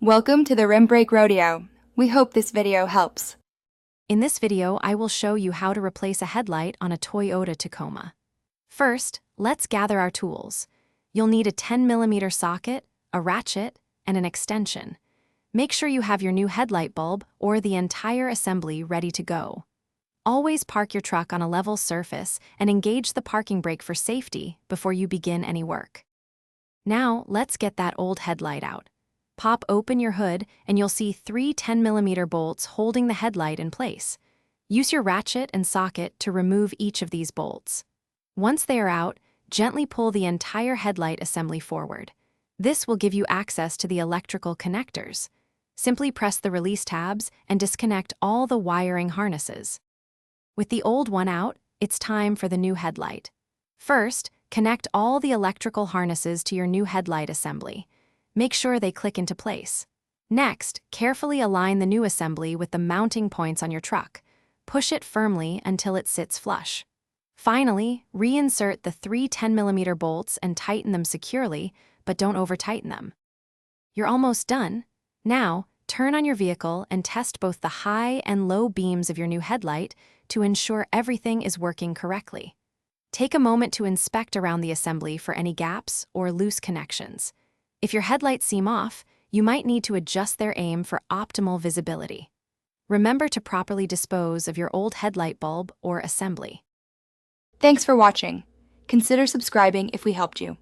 Welcome to the Rim Brake Rodeo. We hope this video helps. In this video, I will show you how to replace a headlight on a Toyota Tacoma. First, let's gather our tools. You'll need a 10mm socket, a ratchet, and an extension. Make sure you have your new headlight bulb or the entire assembly ready to go. Always park your truck on a level surface and engage the parking brake for safety before you begin any work. Now, let's get that old headlight out. Pop open your hood and you'll see three 10mm bolts holding the headlight in place. Use your ratchet and socket to remove each of these bolts. Once they are out, gently pull the entire headlight assembly forward. This will give you access to the electrical connectors. Simply press the release tabs and disconnect all the wiring harnesses. With the old one out, it's time for the new headlight. First, connect all the electrical harnesses to your new headlight assembly. Make sure they click into place. Next, carefully align the new assembly with the mounting points on your truck. Push it firmly until it sits flush. Finally, reinsert the three 10mm bolts and tighten them securely, but don't over-tighten them. You're almost done. Now, turn on your vehicle and test both the high and low beams of your new headlight to ensure everything is working correctly. Take a moment to inspect around the assembly for any gaps or loose connections. If your headlights seem off, you might need to adjust their aim for optimal visibility. Remember to properly dispose of your old headlight bulb or assembly. Thanks for watching. Consider subscribing if we helped you.